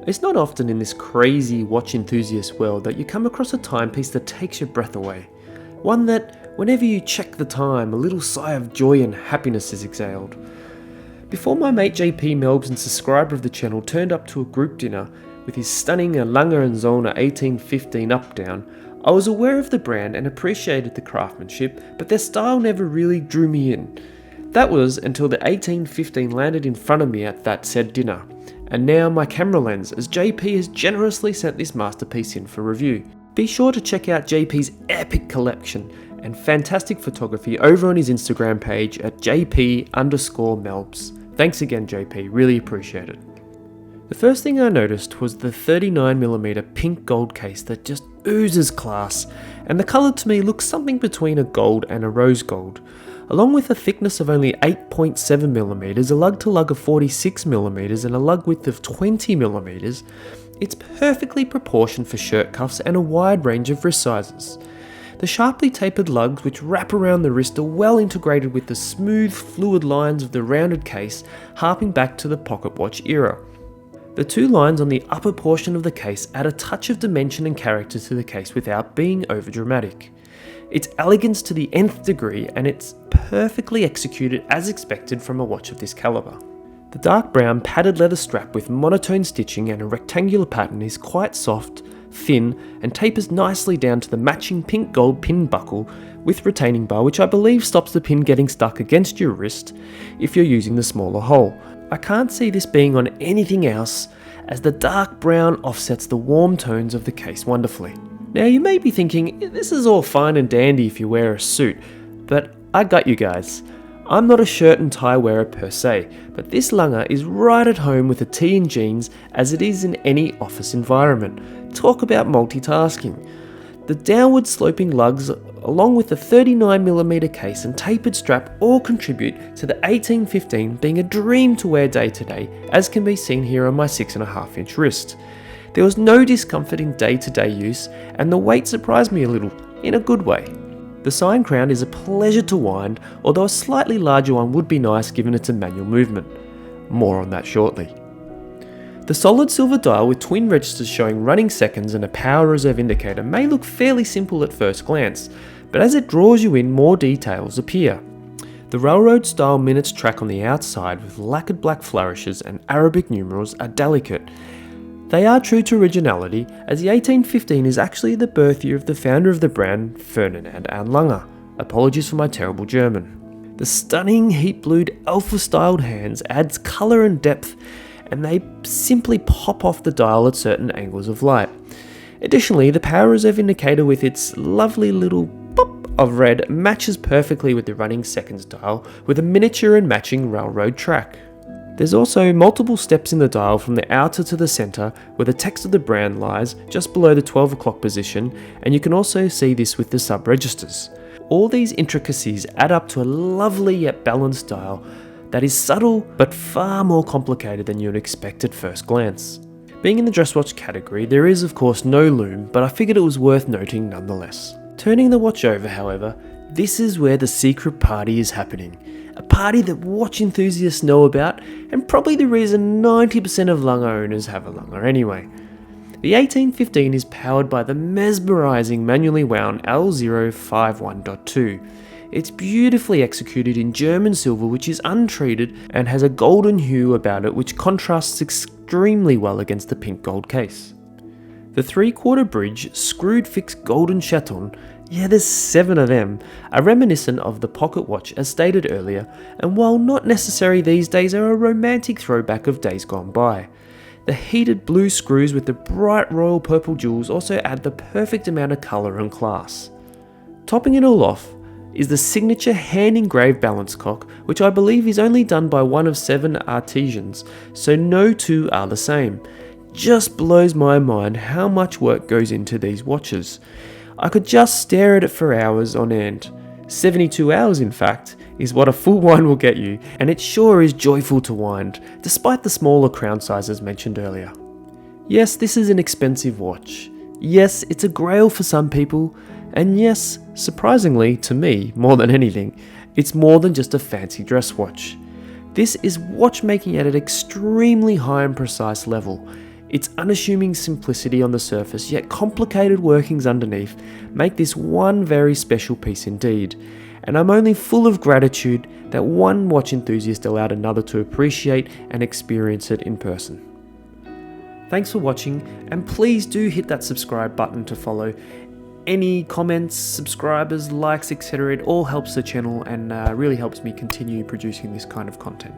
It's not often in this crazy watch enthusiast world that you come across a timepiece that takes your breath away. One that, whenever you check the time, a little sigh of joy and happiness is exhaled. Before my mate JP Melbs, and subscriber of the channel, turned up to a group dinner with his stunning Lange Söhne 1815 up-down, I was aware of the brand and appreciated the craftsmanship, but their style never really drew me in. That was until the 1815 landed in front of me at that said dinner, and now my camera lens, as JP has generously sent this masterpiece in for review. Be sure to check out JP's epic collection and fantastic photography over on his Instagram page at JP_Melbs. Thanks again JP, really appreciate it. The first thing I noticed was the 39mm pink gold case that just oozes class, and the colour to me looks something between a gold and a rose gold. Along with a thickness of only 8.7mm, a lug-to-lug of 46mm and a lug width of 20mm, it's perfectly proportioned for shirt cuffs and a wide range of wrist sizes. The sharply tapered lugs which wrap around the wrist are well integrated with the smooth, fluid lines of the rounded case, harping back to the pocket watch era. The two lines on the upper portion of the case add a touch of dimension and character to the case without being overdramatic. It's elegance to the nth degree, and it's perfectly executed as expected from a watch of this caliber. The dark brown padded leather strap with monotone stitching and a rectangular pattern is quite soft, thin, and tapers nicely down to the matching pink gold pin buckle with retaining bar, which I believe stops the pin getting stuck against your wrist if you're using the smaller hole. I can't see this being on anything else, as the dark brown offsets the warm tones of the case wonderfully. Now you may be thinking, this is all fine and dandy if you wear a suit, but I got you guys. I'm not a shirt and tie wearer per se, but this Lange is right at home with a tee and jeans as it is in any office environment. Talk about multitasking. The downward sloping lugs along with the 39mm case and tapered strap all contribute to the 1815 being a dream to wear day to day, as can be seen here on my 6.5-inch wrist. There was no discomfort in day-to-day use, and the weight surprised me a little, in a good way. The sign crown is a pleasure to wind, although a slightly larger one would be nice given it's a manual movement. More on that shortly. The solid silver dial with twin registers showing running seconds and a power reserve indicator may look fairly simple at first glance, but as it draws you in, more details appear. The railroad-style minutes track on the outside with lacquered black flourishes and Arabic numerals are delicate. They are true to originality, as the 1815 is actually the birth year of the founder of the brand, Ferdinand and Lange. Apologies for my terrible German. The stunning heat-blued alpha-styled hands adds colour and depth, and they simply pop off the dial at certain angles of light. Additionally, the power reserve indicator with its lovely little pop of red matches perfectly with the running seconds dial with a miniature and matching railroad track. There's also multiple steps in the dial from the outer to the centre, where the text of the brand lies just below the 12 o'clock position, and you can also see this with the sub-registers. All these intricacies add up to a lovely yet balanced dial that is subtle but far more complicated than you'd expect at first glance. Being in the dress watch category, there is of course no lume, but I figured it was worth noting nonetheless. Turning the watch over, however, this is where the secret party is happening. A party that watch enthusiasts know about, and probably the reason 90% of Lange owners have a Lange anyway. The 1815 is powered by the mesmerising manually wound L051.2. It's beautifully executed in German silver, which is untreated and has a golden hue about it which contrasts extremely well against the pink gold case. The 3/4 bridge, screwed fixed golden chaton, yeah, there's 7 of them, are reminiscent of the pocket watch as stated earlier, and while not necessary these days, are a romantic throwback of days gone by. The heated blue screws with the bright royal purple jewels also add the perfect amount of colour and class. Topping it all off is the signature hand-engraved balance cock, which I believe is only done by one of 7 artisans, so no two are the same. Just blows my mind how much work goes into these watches. I could just stare at it for hours on end. 72 hours in fact, is what a full wind will get you, and it sure is joyful to wind, despite the smaller crown sizes mentioned earlier. Yes, this is an expensive watch. Yes, it's a grail for some people, and yes, surprisingly to me, more than anything, it's more than just a fancy dress watch. This is watchmaking at an extremely high and precise level. Its unassuming simplicity on the surface, yet complicated workings underneath, make this one very special piece indeed. And I'm only full of gratitude that one watch enthusiast allowed another to appreciate and experience it in person. Thanks for watching, and please do hit that subscribe button to follow. Any comments, subscribers, likes, etc. It all helps the channel and really helps me continue producing this kind of content.